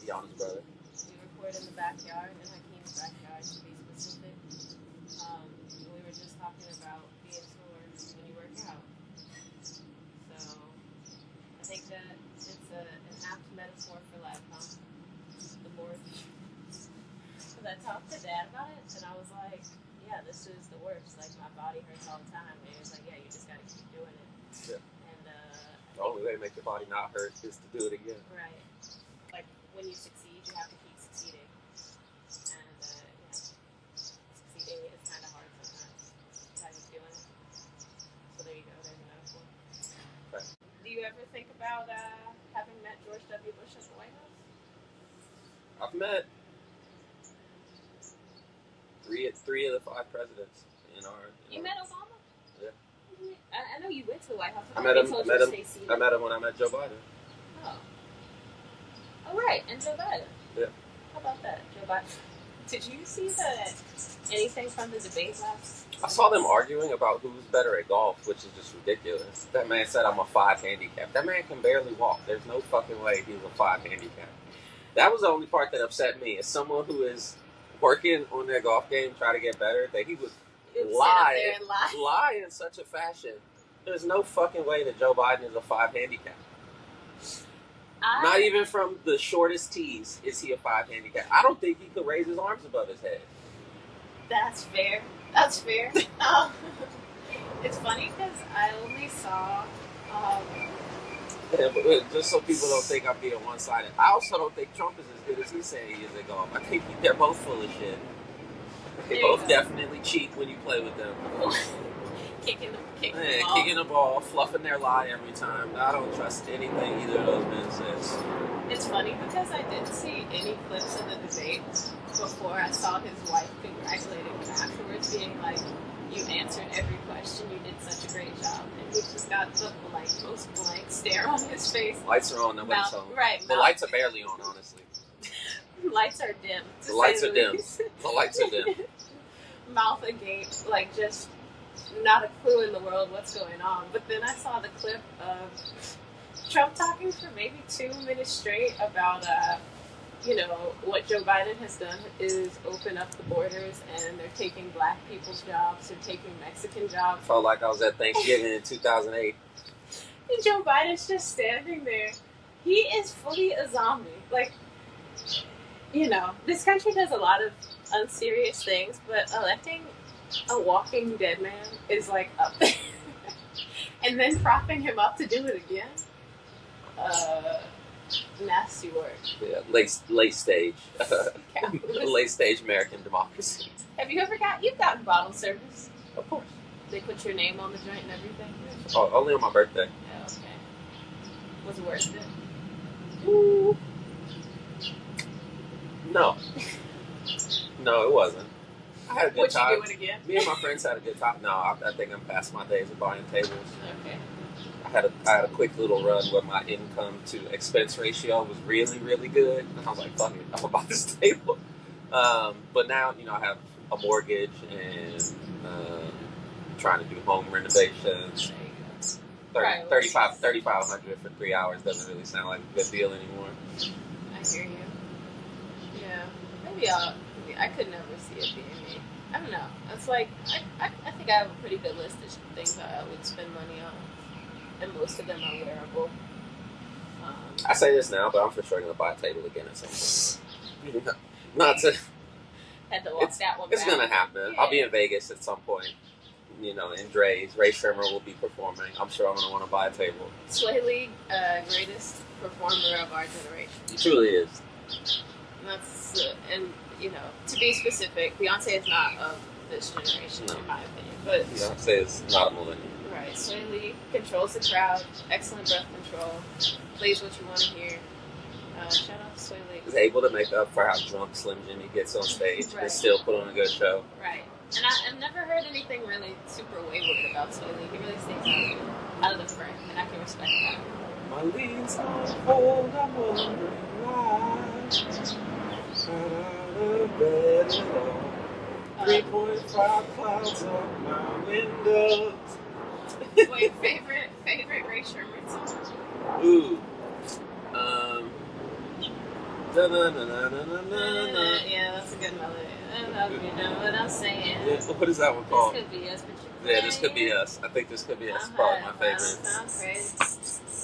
Yana's brother. We record in the backyard, in Hakeem's backyard to be specific. We were just talking about being sore when you work out. So I think that it's an apt metaphor for life, huh? The board. Because I talked to Dad about it, and I was like, yeah, this is the worst. Like, my body hurts all the time. And he was like, yeah, you just got to keep doing it. Yeah. And the only way to make your body not hurt is to do it again. Right. Like, when you succeed, you have to keep succeeding. And, succeeding is kind of hard sometimes. How you doing it. So there you go. There's a metaphor. Right. Do you ever think about having met George W. Bush at the White House? I've met three of the 5 presidents in our. You met Obama? Yeah. I know you went to the White House. I met him when I met Joe Biden. Oh. Oh, right. And Joe Biden. Yeah. How about that, Joe Biden? Did you see anything from the debate last? I saw them arguing about who's better at golf, which is just ridiculous. That man said I'm a 5 handicap. That man can barely walk. There's no fucking way he's a 5 handicap. That was the only part that upset me. As someone who is working on their golf game, trying to get better, that he would lie in such a fashion. There's no fucking way that Joe Biden is a 5 handicap. Not even from the shortest tees is he a 5 handicap. I don't think he could raise his arms above his head. That's fair. It's funny because I only saw... Yeah, but just so people don't think I'm being one-sided. I also don't think Trump is as good as he's saying he is at golf. I think they're both full of shit. They both definitely cheat when you play with them. Kicking the ball, fluffing their lie every time. I don't trust anything either of those men says. It's funny because I didn't see any clips of the debate before I saw his wife congratulating him afterwards, being like, you answered every question, you did such a great job. And he just got the most blank stare on his face. Lights are on, nobody's home. Right. The lights are barely on, honestly. Lights are dim. The lights are dim. The lights are dim. Mouth agape, like just not a clue in the world what's going on. But then I saw the clip of Trump talking for maybe 2 minutes straight about, what Joe Biden has done is open up the borders and they're taking black people's jobs, they're taking Mexican jobs. Felt like I was at Thanksgiving in 2008. And Joe Biden's just standing there. He is fully a zombie. Like, this country does a lot of unserious things, but electing a walking dead man is like up there. And then propping him up to do it again. Nasty work. Yeah, late stage. Late stage American democracy. Have you ever gotten bottle service? Of course. They put your name on the joint and everything? Oh, only on my birthday. Yeah, okay. Was it worth it? Ooh. No. No, it wasn't. I had a good time. Would you do it again? Me and my friends had a good time. No, I think I'm past my days of buying tables. Okay. I had a quick little run where my income to expense ratio was really, really good. And I was like, fuck it, I'm about this table. But now, I have a mortgage and trying to do home renovations. $3,500 for 3 hours doesn't really sound like a good deal anymore. I hear you. Yeah. Maybe I could never see it being me. I don't know. It's like, I think I have a pretty good list of things I would spend money on. And most of them are wearable. I say this now, but I'm for sure going to buy a table again at some point. Not to... Had to walk that one back. It's going to happen. Yeah. I'll be in Vegas at some point. In Dre's. Ray Shermer will be performing. I'm sure I'm going to want to buy a table. Sway Lee, greatest performer of our generation. He truly is. To be specific, Beyonce is not of this generation, in my opinion. But Beyonce is not a millennial. Right. Sway Lee controls the crowd, excellent breath control, plays what you want to hear. Shout out to Sway Lee. He's able to make up for how drunk Slim Jimmy gets on stage and still put on a good show. Right. And I've never heard anything really super wayward about Sway Lee. He really stays out of the frame, and I can respect that. My leads on hold, I'm wondering why. Out of bed at all. 3.5 clouds on my windows. Wait, favorite Ray Sherman song? Ooh. Yeah, that's a good melody. You know what I'm saying? Yeah, what is that one called? This could be us. Yeah, This Could Be Us. I think This Could Be Us is probably my favorite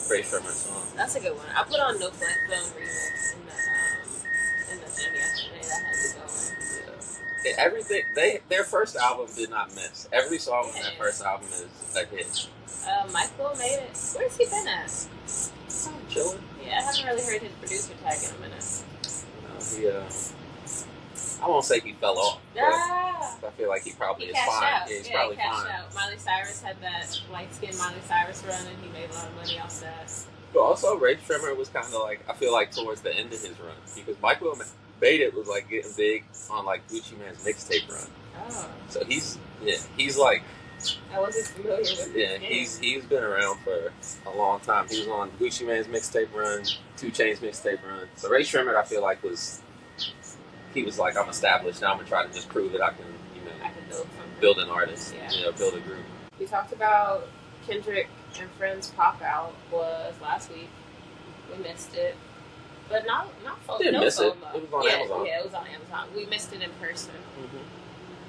Ray Sherman song. That's a good one. I put on No Flat Film remix in the thing yesterday. That had me going. Yeah, everything their first album did not miss. Every song on that first album is a hit. Michael made it. Where's he been at? Chilling. Yeah, I haven't really heard his producer tag in a minute. I won't say he fell off. Ah, I feel like he probably is cashed fine. out. Yeah, he's probably fine. Out. Miley Cyrus had that light-skinned Miley Cyrus run, and he made a lot of money off that. But also, Ray Sherman was kind of like, I feel like towards the end of his run, because Michael Made It was like getting big on like Gucci Mane's mixtape run. Oh. So he's like. I wasn't familiar with Yeah, he's been around for a long time. He was on Gucci Mane's mixtape run, 2 Chainz mixtape run. So Ray Sherman, I feel like he was like, I'm established now. I'm gonna try to just prove that I can build an artist, build a group. We talked about Kendrick and Friends pop out was last week. We missed it, but not Didn't miss FOMO. It was on Amazon. Yeah, it was on Amazon. We missed it in person. Mm-hmm.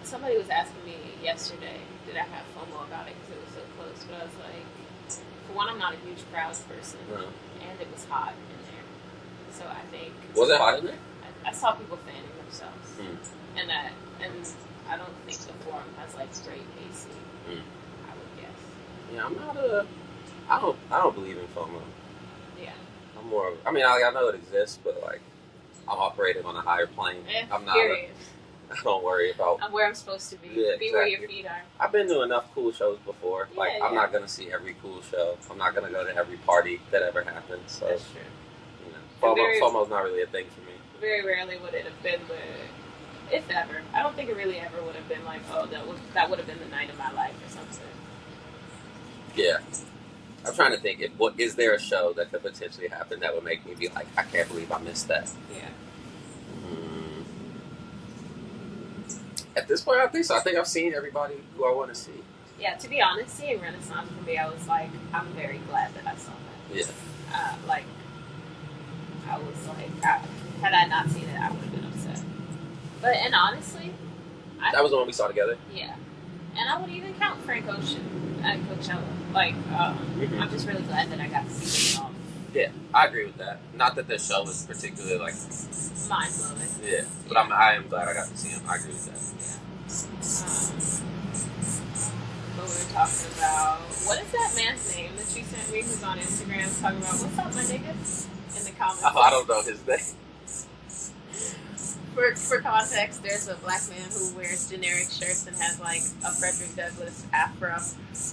Somebody was asking me yesterday, did I have FOMO about it because it was so close? But I was like, for one, I'm not a huge crowds person, and it was hot in there. So I think was it hot in there? I saw people fanning themselves, and I don't think the forum has like great AC. I would guess. Yeah, I'm not I don't believe in FOMO. Yeah. I'm more. I mean, I know it exists, but like, I'm operating on a higher plane. I'm not. I don't worry about. I'm where I'm supposed to be. Yeah, be where your feet are. I've been to enough cool shows before. Yeah, I'm not gonna see every cool show. I'm not gonna go to every party that ever happens. So, that's true. FOMO's not really a thing for me. Very rarely would it have been if ever. I don't think it really ever would have been like, oh, that would have been the night of my life or something. Yeah. I'm trying to think, is there a show that could potentially happen that would make me be like, I can't believe I missed that? Yeah. At this point, I think so. I think I've seen everybody who I want to see. Yeah, to be honest, seeing Renaissance for me, I was like, I'm very glad that I saw that. Yeah. I was like, had I not seen it, I would have been upset. And honestly, that was the one we saw together? Yeah. And I would even count Frank Ocean at Coachella. I'm just really glad that I got to see it all. Yeah, I agree with that. Not that the show was particularly like mind-blowing. Yeah, but I am glad I got to see him. I agree with that. But we were talking about, what is that man's name that you sent me who's on Instagram talking about, what's up, my niggas? In the comments. Oh, I don't know his name. For context, there's a black man who wears generic shirts and has like a Frederick Douglass afro,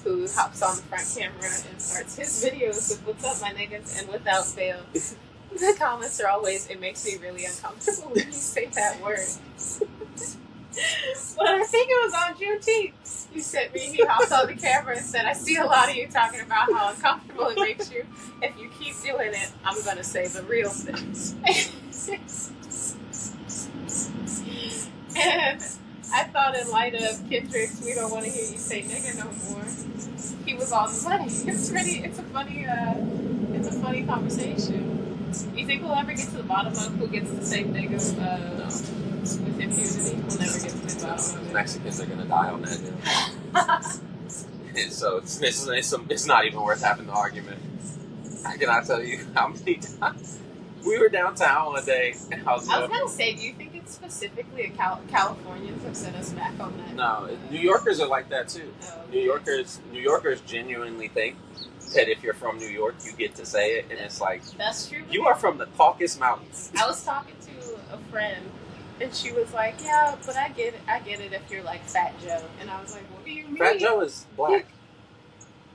who hops on the front camera and starts his videos with "What's up, my niggas?" and without fail, the comments are always, "It makes me really uncomfortable when you say that word." But I think it was on Juneteenth. You sent me. He hopped on the camera and said, "I see a lot of you talking about how uncomfortable it makes you. If you keep doing it, I'm gonna say the real things." And I thought, in light of Kendrick's "We Don't Want to Hear You Say Nigga No More," he was on the money. It's a funny conversation. You think we'll ever get to the bottom of who gets to say nigga with impunity? We'll never get to the bottom of it. Mexicans are gonna die on that hill. So it's not even worth having the argument. I cannot tell you how many times we were downtown one day and I was gonna say, do you think specifically Californians have sent us back on that? No, New Yorkers are like that too. Oh, okay. New Yorkers genuinely think that if you're from New York, you get to say it, and it's like, that's true. You are from the Caucasus Mountains. I was talking to a friend, and she was like, "Yeah, but I get it if you're like Fat Joe," and I was like, "What do you mean?" Fat Joe is black.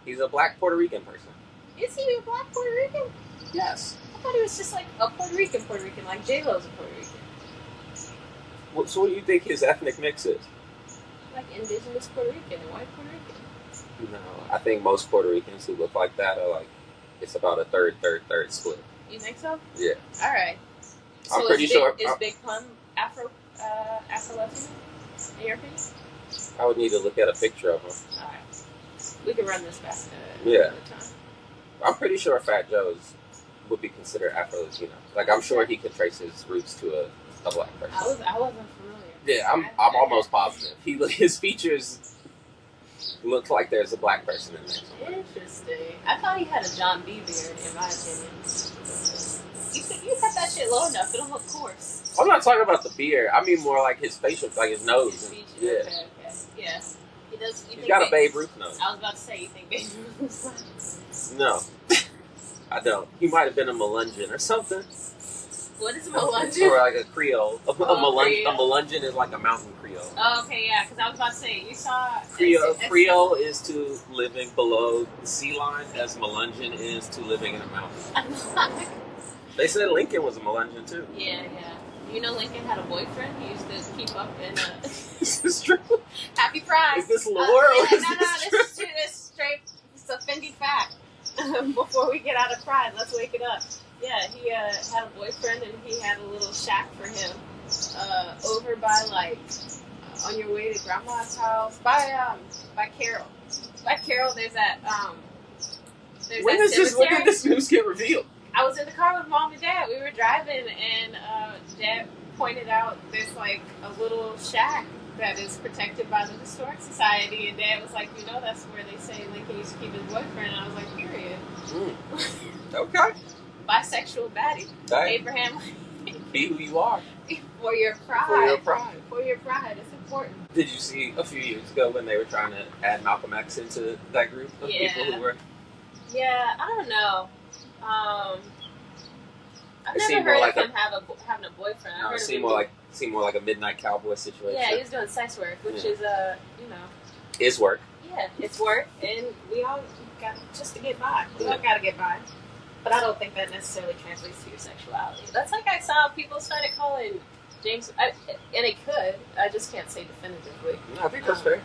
He's a black Puerto Rican person. Is he a black Puerto Rican? Yes. I thought he was just like a Puerto Rican, like J-Lo's a Puerto Rican. So what do you think his ethnic mix is? Like indigenous Puerto Rican and white Puerto Rican. No, I think most Puerto Ricans who look like that are like, it's about a third split. You think so? Yeah. All right. So I'm pretty sure. Is Big Pun Afro-Latino, in your opinion? I would need to look at a picture of him. All right. We can run this back another time. I'm pretty sure Fat Joe's would be considered Afro-Latino. Like, I'm sure he could trace his roots to a black person. I wasn't familiar. Yeah, I'm almost positive. His features look like there's a black person in there somewhere. Interesting. I thought he had a John B. beard, in my opinion. You cut that shit low enough, it'll look coarse. I'm not talking about the beard. I mean more like his facial, like his nose. His features. Yeah. Okay. Yeah. He does. He's got a Babe Ruth nose. I was about to say, you think Babe Ruth? No, I don't. He might have been a Melungeon or something. What is Melungeon? Or like a Creole. A Melungeon is like a mountain Creole. Oh, okay, yeah. Because I was about to say, you saw Creole is to living below the sea line, as Melungeon is to living in a mountain. They said Lincoln was a Melungeon too. Yeah. You know Lincoln had a boyfriend. He used to keep up in. Is this true? Happy Pride. Is this lore? No. This is straight. It's a Fendi fact. Before we get out of Pride, let's wake it up. Yeah, he had a boyfriend and he had a little shack for him over by on your way to Grandma's house by Carroll. By Carroll, there's that When did this news get revealed? I was in the car with Mom and Dad. We were driving, and Dad pointed out there's like a little shack that is protected by the Historic Society, and Dad was like, that's where they say Lincoln used to keep his boyfriend. And I was like, period. Okay. Bisexual baddie. Hey. Abraham. Be who you are. For your pride. For your pride. For your pride. It's important. Did you see a few years ago when they were trying to add Malcolm X into that group of people who were? Yeah, I don't know. I've never heard of him having a boyfriend. No, it seemed more like a Midnight Cowboy situation. Yeah, he was doing sex work, which is is work. Yeah, it's work, and we all got just to get by. We all got to get by. But I don't think that necessarily translates to your sexuality. That's like I saw people started calling James, and it could. I just can't say definitively. No, I think that's fair.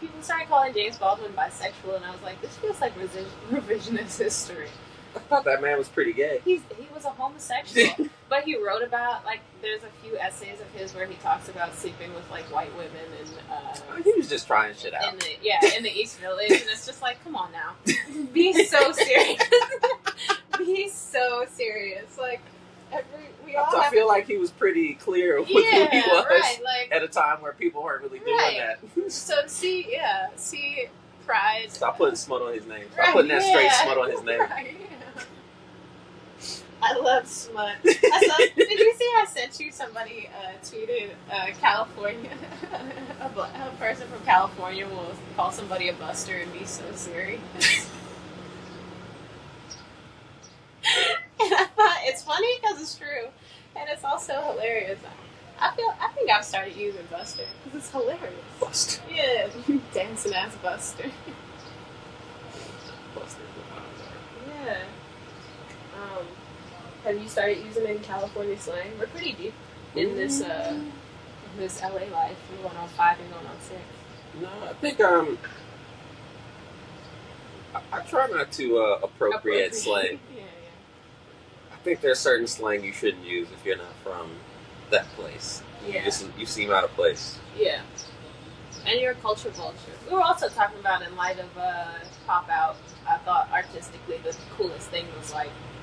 People started calling James Baldwin bisexual, and I was like, this feels like revisionist history. I thought that man was pretty gay. He was a homosexual, but he wrote about there's a few essays of his where he talks about sleeping with white women and. He was just trying shit out. In the East Village, and it's just like, come on now, be so serious, be so serious. I feel like he was pretty clear with who he was at a time where people weren't really doing that. So see Pride. Stop putting smut on his name. Stop putting that straight smut on his name. Right, yeah. I love smut. Did you see I sent you somebody tweeted California, a person from California will call somebody a buster and be so serious. And I thought it's funny because it's true, and it's also hilarious. I think I've started using Buster because it's hilarious. Buster. Yeah, dancing ass Buster. Buster. Yeah. Have you started using it in California slang? We're pretty deep in this LA life. We're going on 5 and going on 6. No, I think I try not to appropriate slang. Yeah. I think there's certain slang you shouldn't use if you're not from that place. Yeah. You seem out of place. Yeah. And your culture. We were also talking about in light of Pop Out, I thought artistically the coolest thing was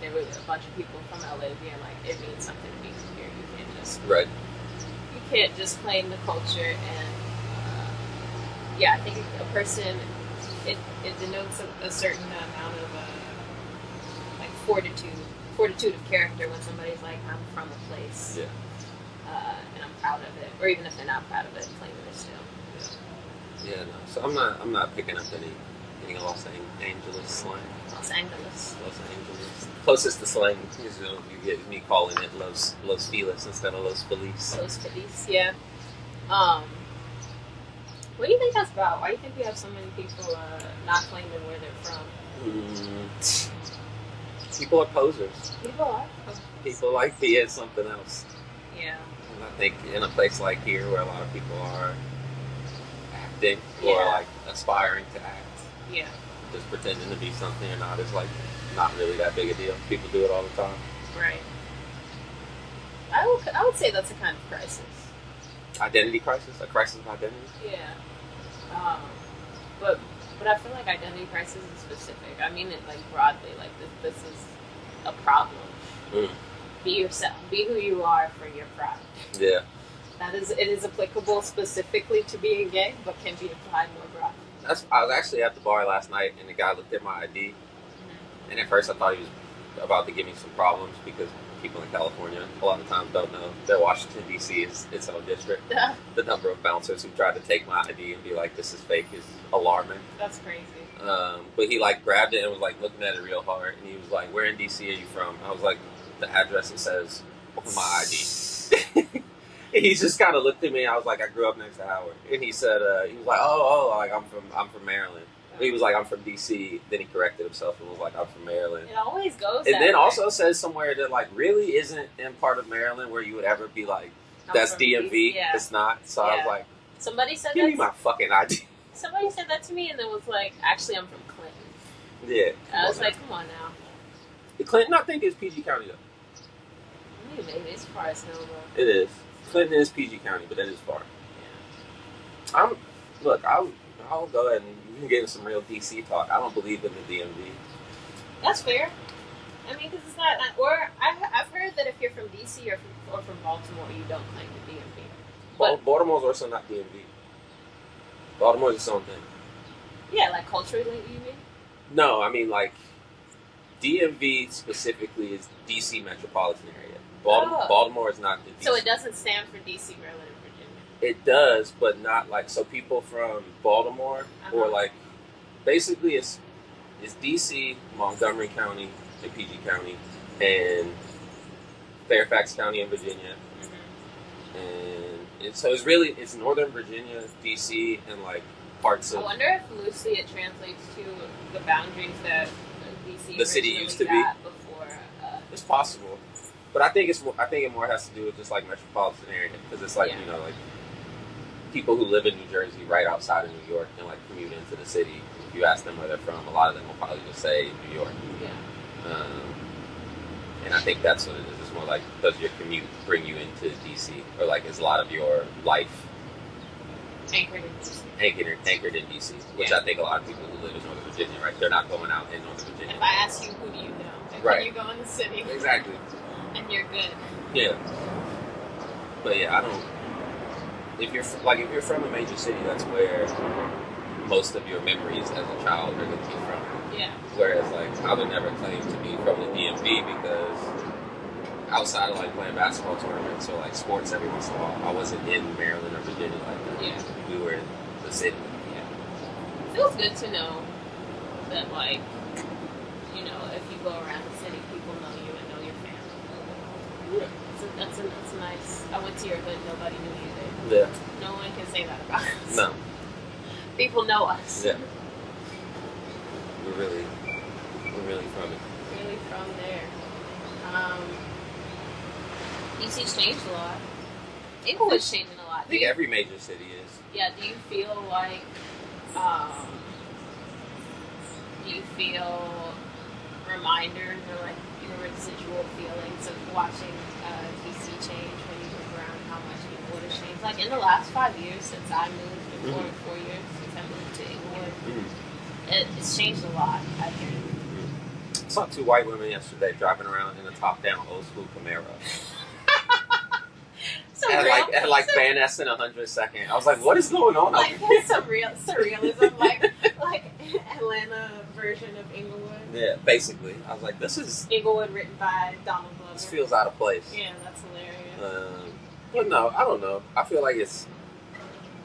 there were a bunch of people from LA being it means something to be from here. You can't just You can't just claim the culture and I think a person it denotes a certain amount of fortitude of character when somebody's I'm from a place. Yeah. And I'm proud of it, or even if they're not proud of it, claiming it still. Yeah, no. So I'm not picking up any Los Angeles slang. Los Angeles. Closest to slang is you get me calling it Los Feliz instead of Los Feliz. Los Feliz, yeah. What do you think that's about? Why do you think we have so many people not claiming where they're from? People are posers. People like being something else. Yeah. And I think in a place like here where a lot of people are acting or aspiring to act. Yeah. Just pretending to be something or not is not really that big a deal. People do it all the time. Right. I would say that's a kind of crisis. Identity crisis? A crisis of identity? Yeah. But I feel like identity crisis is specific. I mean it broadly. This is a problem. Mm. Be yourself. Be who you are for your pride. Yeah. It is applicable specifically to being gay, but can be applied more broadly. I was actually at the bar last night, and the guy looked at my ID, and at first I thought he was about to give me some problems because people in California a lot of times don't know that Washington D.C. is its own district. The number of bouncers who tried to take my ID and be like, "This is fake," is alarming. That's crazy. But he like grabbed it and was like looking at it real hard, and he was like, "Where in D.C. are you from?" I was like, "The address it says on my ID." He just kind of looked at me. I was like, "I grew up next to Howard," and he said, "He was like, like I'm from Maryland." He was like, "I'm from D.C." Then he corrected himself and was like, "I'm from Maryland." It always goes. And that then way. also says somewhere that like really isn't in part of Maryland where you would ever be like, "That's DMV." Yeah. It's not. So I was like, somebody said, "Give me my fucking ID." Somebody said that to me, and then was like, "Actually, I'm from Clinton." Yeah. I was like, "Come on now." Clinton, I think, is PG County though. Maybe it's far as hell though. It is. Clinton is PG County, but that is far. Yeah. I'll go ahead and you can get in some real DC talk. I don't believe in the DMV. That's fair. I mean, because it's not. Or I've heard that if you're from DC or from Baltimore, you don't claim the DMV. But Baltimore's also not DMV. Baltimore's its own thing. Yeah, like culturally, you mean? No, I mean like DMV specifically is DC metropolitan area. Baltimore is not the DC. So it doesn't stand for DC, Maryland, and Virginia. It does, but not like so. People from Baltimore or like basically it's DC, Montgomery County, and PG County, and Fairfax County in Virginia, and so it's Northern Virginia, DC, and like parts of. I wonder if loosely it translates to the boundaries that DC the city used to be before. It's possible. But I think it more has to do with just like metropolitan area because it's like you know like people who live in New Jersey right outside of New York and like commute into the city. If you ask them where they're from, a lot of them will probably just say New York. Yeah. And I think that's what it is. It's more like does your commute bring you into DC or like is a lot of your life anchored in DC? Anchored in DC, which I think a lot of people who live in Northern Virginia, right? They're not going out in Northern Virginia. If I ask you, who do you know? And right. Can you go in the city? Exactly. And you're good. Yeah. But yeah, I don't. If you're from a major city, that's where most of your memories as a child are going to be from. Yeah. Whereas, like, I would never claim to be from the DMV because outside of like playing basketball tournaments or like sports every once in a while, I wasn't in Maryland or Virginia like that. Yeah. We were in the city. Yeah. It feels good to know that, like, you know, if you go around the city, people know you and know your family. Yeah. That's a nice. I went to your hood, nobody knew you there. Yeah. No one can say that about us. No. People know us. Yeah. We're really from it. Really from there. DC's changed a lot. Inglewood's changing a lot. I think every major city is. Yeah, do you feel like, reminders or like your residual feelings of watching DC change when you look around how much Inglewood has changed? Like in the last 5 years since I moved, or 4 years since I moved to Inglewood, it's changed a lot, I think. I saw two white women yesterday driving around in a top-down old-school Camaro. At like Van Ness in 100-second. I was like, what is going on? Like there's some real surrealism, like Atlanta version of Inglewood. Yeah, basically. I was like, this is Inglewood written by Donald Glover. This feels out of place. Yeah, that's hilarious. But no, I don't know. I feel like it's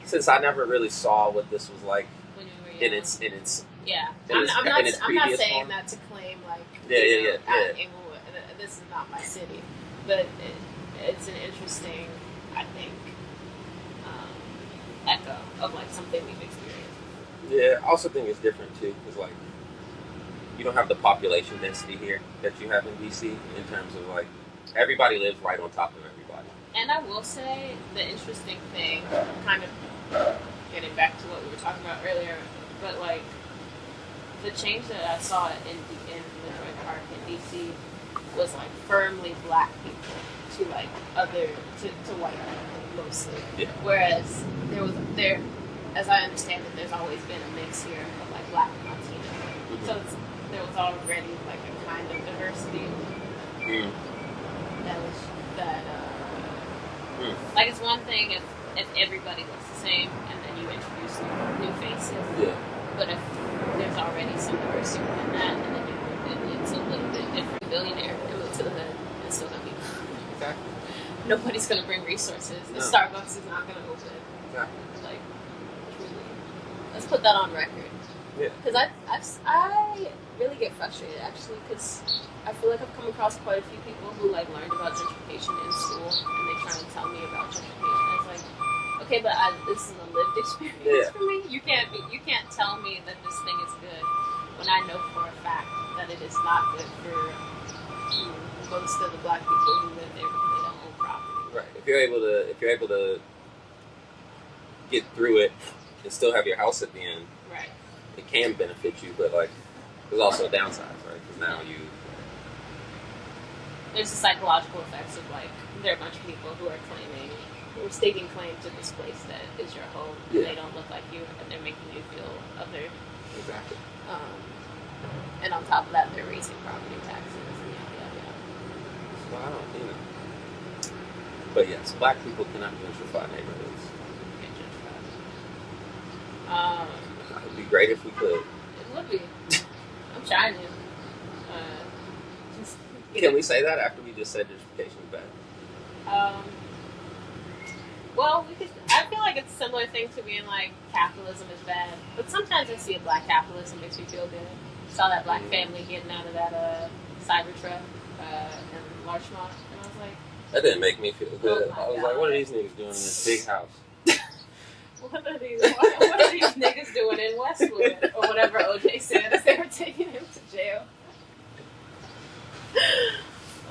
since I never really saw what this was like when you were young. in its yeah. I'm not saying form. that to claim like yeah. Inglewood. This is not my city, but it's an interesting, I think, echo of like something we've experienced. Yeah, I also think it's different too because like you don't have the population density here that you have in DC in terms of like everybody lives right on top of everybody. And I will say the interesting thing, kind of getting back to what we were talking about earlier, but like the change that I saw in Detroit Park in DC was like firmly black people to like to white people mostly. Yeah. Whereas there, as I understand it, there's always been a mix here of like black and Latino. Mm-hmm. So there was already like a kind of diversity. That was that. Like it's one thing if everybody looks the same and then you introduce new faces. Yeah. But if there's already some diversity within that, and then you move it into a little bit different billionaire and move to the hood, it's still gonna be Exactly. nobody's gonna bring resources. No. The Starbucks is not gonna open. Exactly. Like, truly. Let's put that on record. Yeah. Because I really get frustrated actually because I feel like I've come across quite a few people who like learned about gentrification in school and they try and tell me about gentrification. And it's like, okay, but this is a lived experience for me. You can't tell me that this thing is good when I know for a fact that it is not good for most of the black people who live there because they don't own property. Right. If you're able to get through it and still have your house at the end, right? It can benefit you, but like there's also downsides, right? Because now there's the psychological effects of like there are a bunch of people who are staking claim to this place that is your home, and they don't look like you, and they're making you feel other. Exactly. And on top of that, they're raising property taxes and yada yada. Well, I don't, But yes, black people cannot gentrify neighborhoods. It would be great if we could. It would be. I'm trying to. Can we say that after we just said gentrification is bad? Well, I feel like it's a similar thing to being like capitalism is bad, but sometimes I see a black capitalism makes me feel good. Saw that black family getting out of that Cybertruck in Larchmont, and I was like, that didn't make me feel good. Oh I was like, what are these niggas doing in this big house? What are these niggas doing in Westwood? Or whatever OJ said as they were taking him to jail.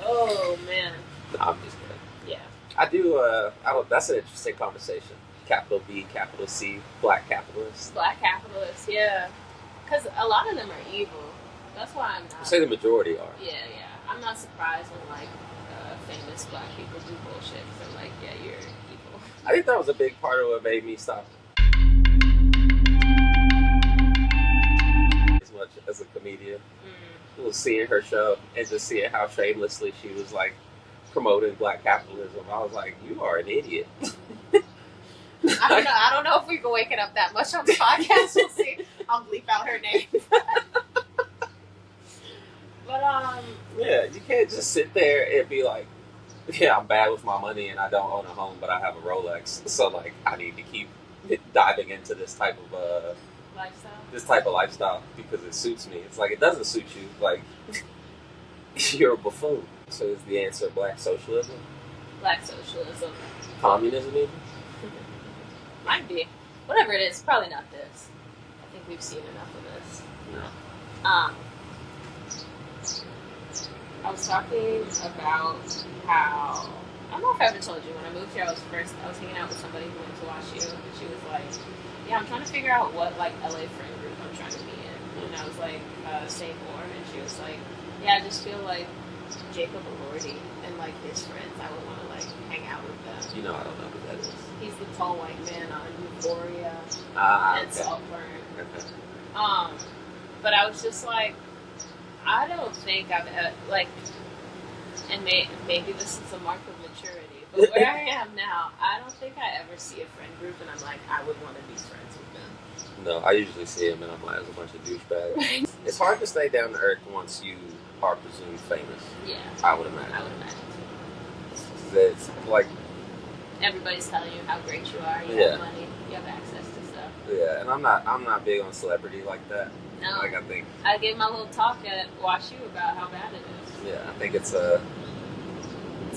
Oh, man. No, I'm just kidding. Yeah. I do, that's an interesting conversation. Capital B, capital C, black capitalists. Black capitalists, yeah. Because a lot of them are evil. That's why I'm not. I say the majority are. Yeah. I'm not surprised when, like, famous black people do bullshit. So, like, yeah, you're evil. I think that was a big part of what made me stop as much as a comedian. Was seeing her show and just seeing how shamelessly she was like promoting black capitalism. I was like, you are an idiot. I don't know if we can wake it up that much on the podcast. We'll see. I'll bleep out her name. But yeah, you can't just sit there and be like, yeah, I'm bad with my money and I don't own a home, but I have a Rolex, so like I need to keep diving into this type of lifestyle because it suits me. It's like it doesn't suit you. Like you're a buffoon. So is the answer black socialism? Black socialism. Communism even? Might be. Whatever it is, probably not this. I think we've seen enough of this. No. I was talking about how I don't know if I ever told you when I moved here. I was hanging out with somebody who went to WashU, and she was like, "Yeah, I'm trying to figure out what like LA friend group I'm trying to be in." And I was like, "St. Moore," and she was like, "Yeah, I just feel like Jacob Elordi and like his friends. I would want to like hang out with them." You know, I don't know who that is. He's the tall white man on Euphoria and okay. Saltburn. Okay. But I was just like, I don't think I've like, and maybe this is a mark of maturity, but where I am now, I don't think I ever see a friend group and I'm like, I would want to be friends with them. No, I usually see him and I'm like, there's a bunch of douchebags. It's hard to stay down to earth once you are presumed famous. Yeah. I would imagine. Too. It's like everybody's telling you how great you are. You have money. You have access to stuff. Yeah, and I'm not big on celebrity like that. No. Like I think I gave my little talk at WashU about how bad it is. Yeah, I think it's a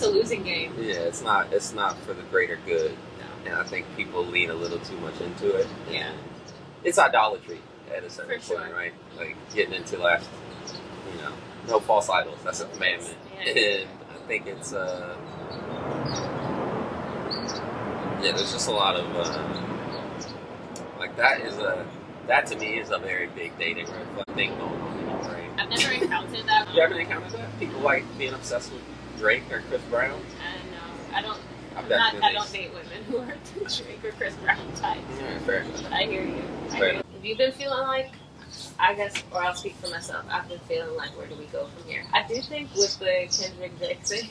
losing game. Yeah, it's not for the greater good. No. And I think people lean a little too much into it. Yeah. And it's idolatry at a certain For point, sure. right? Like getting into no false idols. That's a commandment. Yeah. And I think it's there's just a lot of like that to me is a very big dating red flag thing going on in your brain. I've never encountered that. You haven't encountered that? People like being obsessed with Drake or Chris Brown? I don't date women who are Drake or Chris Brown types. Yeah, fair enough. But I hear you. Have you been feeling like I guess, or I'll speak for myself, I've been feeling like, where do we go from here? I do think with the Kendrick Drake thing,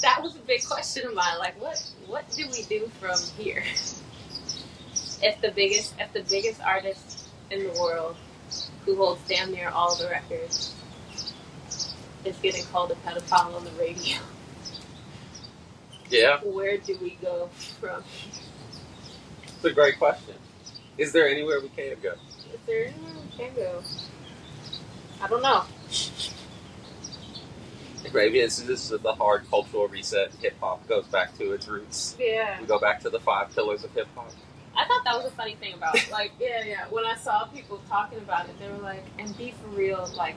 that was a big question of mine. Like, what do we do from here? If the biggest artist in the world, who holds damn near all the records, is getting called a pedophile on the radio, Yeah, where do we go from here? it's a great question. Is there anywhere we can go? Is there anywhere we can go? I don't know. Maybe this is the hard cultural reset. Hip hop goes back to its roots. Yeah. We go back to the 5 pillars of hip hop. I thought that was a funny thing about it. Like, yeah. When I saw people talking about it, they were like, and be for real, like,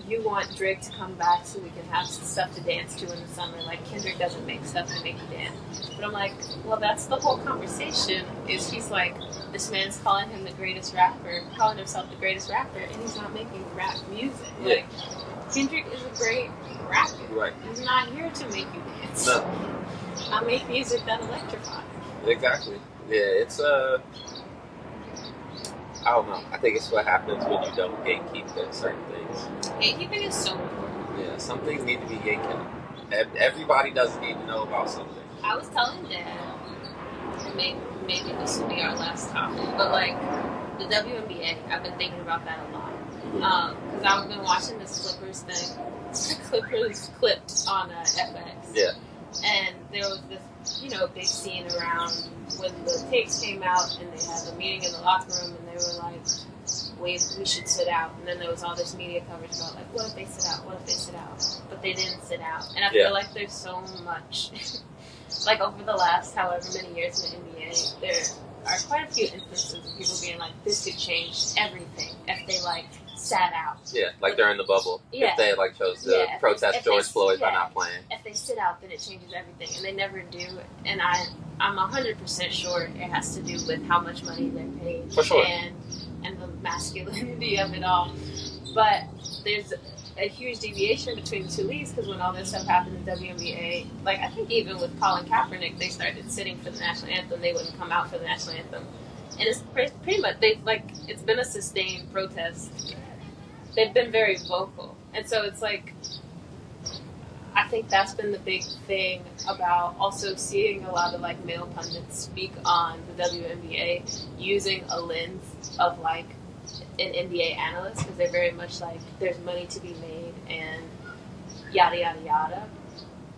you want Drake to come back so we can have stuff to dance to in the summer. Like, Kendrick doesn't make stuff to make you dance. But I'm like, well, that's the whole conversation, is he's like, this man's calling him the greatest rapper, calling himself the greatest rapper, and he's not making rap music. Yeah. Like, Kendrick is a great rapper. Right. He's not here to make you dance. No. I make music that electrifies. Exactly. Yeah, it's I don't know. I think it's what happens when you don't gatekeep certain things. Gatekeeping is so important. Yeah, some things need to be gatekept. Everybody doesn't need to know about something. I was telling Dad, and maybe this will be our last topic, but like the WNBA, I've been thinking about that a lot. Because I've been watching this Clippers thing. Clippers clipped on FX. Yeah. And there was this, big scene around when the tapes came out, and they had a meeting in the locker room, and they were like, we should sit out. And then there was all this media coverage about, like, what if they sit out? What if they sit out? But they didn't sit out. And I feel like there's so much, like, over the last however many years in the NBA, there are quite a few instances of people being like, this could change everything if they, like, sat out. Yeah, like during the bubble. Yeah. If they, like, chose to protest George Floyd by not playing. If they sit out, then it changes everything. And they never do. And I'm 100% sure it has to do with how much money they're paid. For sure. And the masculinity of it all. But there's a huge deviation between the two leagues, because when all this stuff happened in WNBA, like, I think even with Colin Kaepernick, they started sitting for the national anthem. They wouldn't come out for the national anthem. And it's pretty much, it's been a sustained protest. They've been very vocal. And so it's like, I think that's been the big thing about also seeing a lot of, like, male pundits speak on the WNBA using a lens of, like, an NBA analyst, because they're very much like, there's money to be made and yada, yada, yada.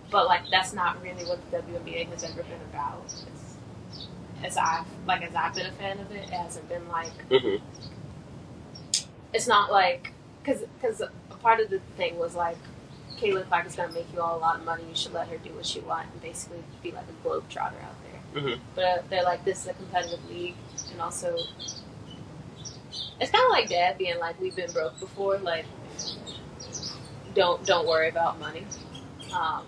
But, like, that's not really what the WNBA has ever been about. As I've been a fan of it, it hasn't been like, it's not like, because a part of the thing was like, Caitlin Clark is going to make you all a lot of money, you should let her do what she wants and basically be like a globetrotter out there. But they're like, this is a competitive league, and also, it's kind of like Dad being like, we've been broke before, like, don't worry about money. I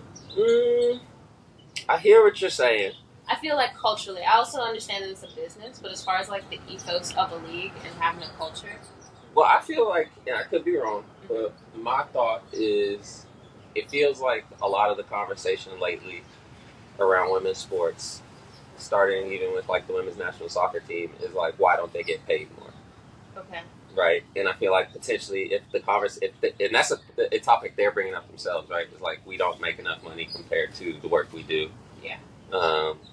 hear what you're saying. I feel like culturally, I also understand that it's a business, but as far as like the ethos of a league and having a culture. Well, I feel like, I could be wrong, but my thought is, it feels like a lot of the conversation lately around women's sports, starting even with like the women's national soccer team, is like, why don't they get paid more? Okay. Right, and I feel like potentially if and that's a topic they're bringing up themselves, right? It's like, we don't make enough money compared to the work we do. Yeah.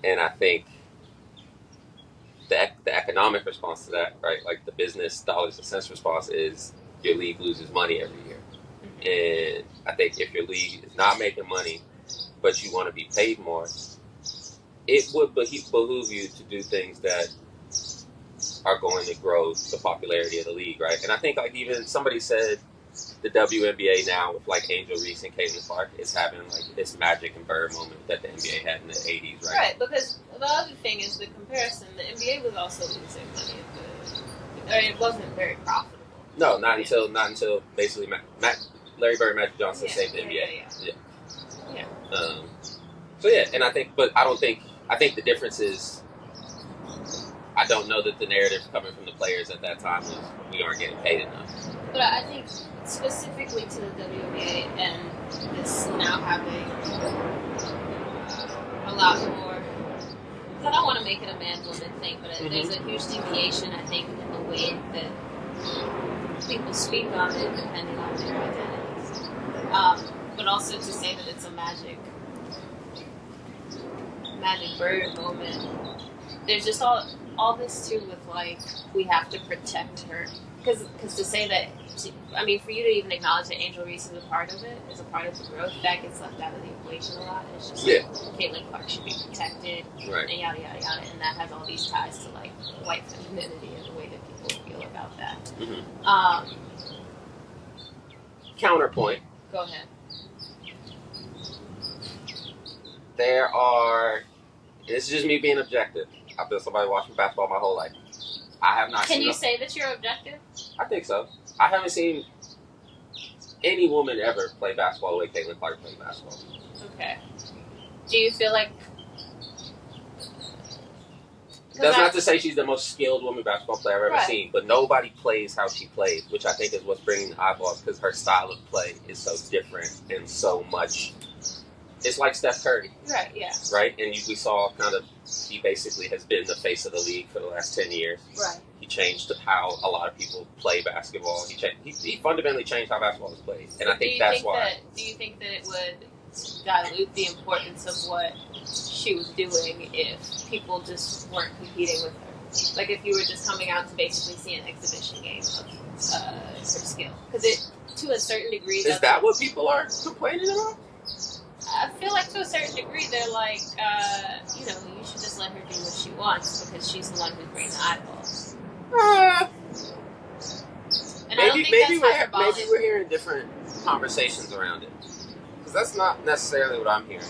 And I think the economic response to that, right, like the business dollars and cents response, is your league loses money every year. And I think if your league is not making money, but you want to be paid more, it would behoove you to do things that are going to grow the popularity of the league, right? And I think, like, even somebody said the WNBA now with like Angel Reese and Caitlin Clark is having like this Magic and Bird moment that the NBA had in the 80s, right? Right, because the other thing is the comparison. The NBA was also losing money it wasn't very profitable. No, not until basically Larry Bird and Magic Johnson saved the NBA. Yeah. So yeah, and I think the difference is, I don't know that the narrative coming from the players at that time was, we aren't getting paid enough. But I think specifically to the WNBA and this now having a lot more, because I don't want to make it a man-woman thing, but there's a huge deviation, I think, in the way that people speak on it depending on their identities. But also to say that it's a magic bird moment. There's just all this too with like we have to protect her because to say that I mean for you to even acknowledge that Angel Reese is a part of it, is a part of the growth, that gets left out of the equation a lot. It's just like Caitlin Clark should be protected and yada yada yada, and that has all these ties to like white femininity and the way that people feel about that. Counterpoint. Go ahead. There are. This is just me being objective. I've been somebody watching basketball my whole life. I have not. Can you say that you're objective? I think so. I haven't seen any woman ever play basketball the way Caitlin Clark played basketball. Okay. Do you feel like? That's not to say she's the most skilled woman basketball player I've ever seen, but nobody plays how she plays, which I think is what's bringing the eyeballs because her style of play is so different and so much. It's like Steph Curry. Right, yeah. Right? And we saw kind of, he basically has been the face of the league for the last 10 years. Right. He changed how a lot of people play basketball. He fundamentally changed how basketball is played. And I think that's why. Do you think that it would dilute the importance of what she was doing if people just weren't competing with her? Like if you were just coming out to basically see an exhibition game of her skill. Because it, to a certain degree... Is that what people are complaining about? I feel like to a certain degree they're like, you should just let her do what she wants because she's the one who's bringing the eyeballs. And maybe we're hearing different conversations around it. Because that's not necessarily what I'm hearing.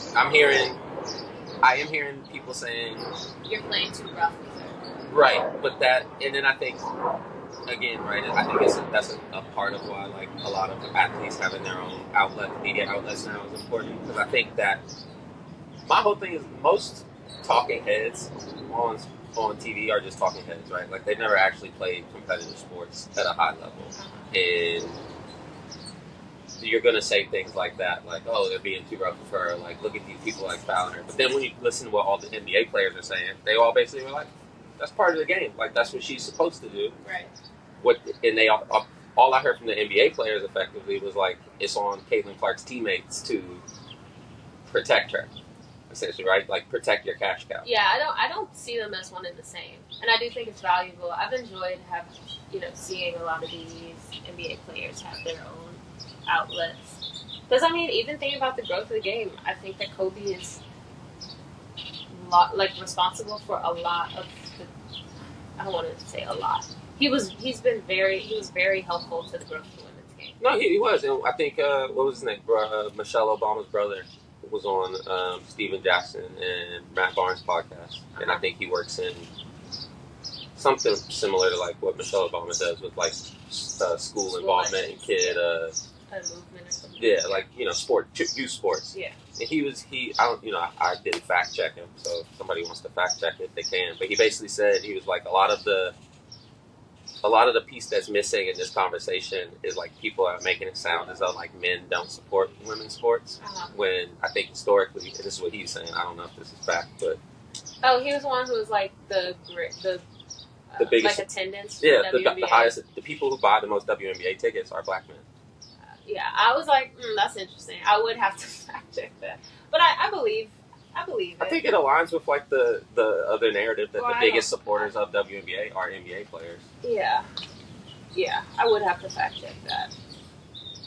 I am hearing people saying... You're playing too rough with her. Right, but that, and then I think... Again, right, I think that's a part of why like a lot of athletes having their own media outlets now is important because I think that my whole thing is most talking heads on TV are just talking heads, right? Like they've never actually played competitive sports at a high level, and you're gonna say things like that, like oh they're being too rough with her, like look at these people like fouling her. But then when you listen to what all the NBA players are saying, they all basically were like, that's part of the game, like that's what she's supposed to do. Right. And they all I heard from the NBA players effectively was like it's on Caitlin Clark's teammates to protect her, essentially, right? Like protect your cash cow. Yeah, I don't see them as one and the same, and I do think it's valuable. I've enjoyed seeing a lot of these NBA players have their own outlets because I mean, even thinking about the growth of the game, I think that Kobe is responsible for a lot of the. I don't want to say a lot. He was very helpful to the growth of the women's game. No, he was. And I think, what was his name? Michelle Obama's brother was on Steven Jackson and Matt Barnes' podcast. And I think he works in something similar to like what Michelle Obama does with like school involvement and kid... a movement or something. Yeah, like, youth sports. Yeah. And I didn't fact check him, so if somebody wants to fact check it, they can. But he basically said, he was like, a lot of the piece that's missing in this conversation is like people are making it sound as though like men don't support women's sports. When I think historically, and this is what he's saying, I don't know if this is fact, but... Oh, he was the one who was like the biggest attendance. Yeah, the highest. The people who buy the most WNBA tickets are black men. Yeah, I was like, that's interesting. I would have to fact check that, but I believe it. I think it aligns with like the other narrative that the biggest supporters of WNBA are NBA players. Yeah, I would have to fact check that,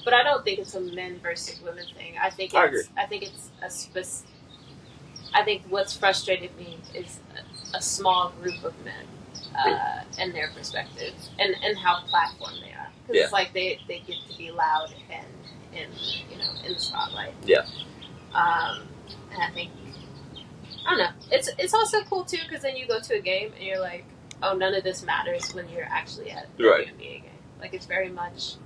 but I don't think it's a men versus women thing. I think it's I think what's frustrated me is a small group of men and their perspectives and how platformed they are. Because it's like they get to be loud and in the spotlight. Yeah. And I think I don't know. It's also cool too because then you go to a game and you're like, oh, none of this matters when you're actually at a WNBA game. Like it's very much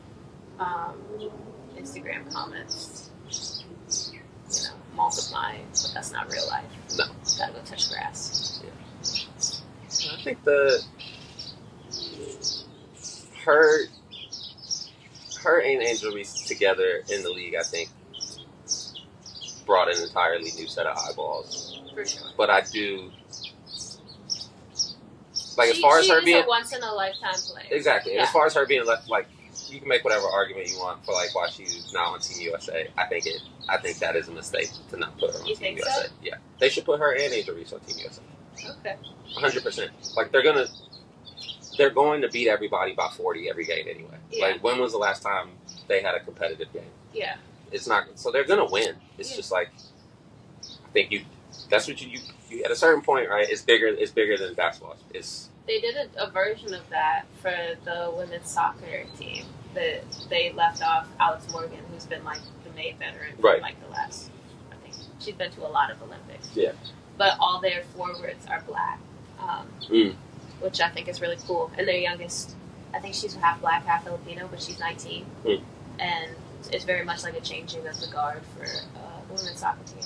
Instagram comments, multiplying, but that's not real life. No. Gotta go touch grass. Yeah. I think her and Angel Reese together in the league, I think, brought an entirely new set of eyeballs. For sure. But I do, Like, as far as her being a once in a lifetime player. Exactly. Yeah. As far as her being left, like, you can make whatever argument you want for like why she's not on Team USA. I think that is a mistake to not put her on Team USA. So? Yeah, they should put her and Angel Reese on Team USA. Okay. 100%. Like, they're going to beat everybody by 40 every game anyway. Yeah. Like, when was the last time they had a competitive game? Yeah. It's not. So they're going to win. It's just like, I think that's what you at a certain point, right? It's bigger than basketball. They did a version of that for the women's soccer team. That they left off Alex Morgan, who's been like the May veteran for like the last, I think she's been to a lot of Olympics. Yeah. But all their forwards are black, which I think is really cool. And their youngest, I think she's half black, half Filipino, but she's 19. And it's very much like a changing of the guard for the women's soccer team.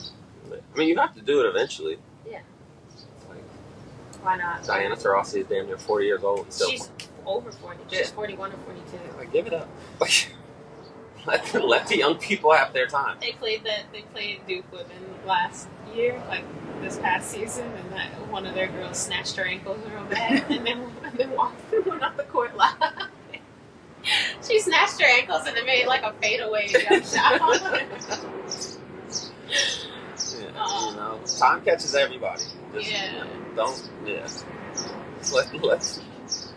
I mean, you have to do it eventually. Yeah. Why not? Diana Taurasi is damn near 40 years old. She's over 40. She's 41 or 42. Like, give it up. Let the young people have their time. They played Duke women last year, like this past season, and that one of their girls snatched her ankles real bad, and then went off the court live. She snatched her ankles and then made like a fadeaway jump shot. Time catches everybody.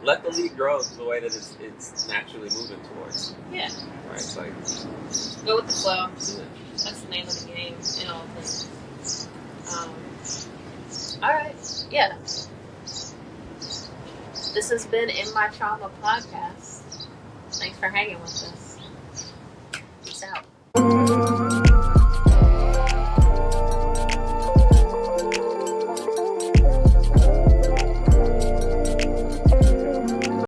Let the league grow the way that it's naturally moving towards. Yeah. Right. It's like, go with the flow. Yeah. That's the name of the game in all things. All right. Yeah. This has been In My Trauma podcast. Thanks for hanging with us. Peace out.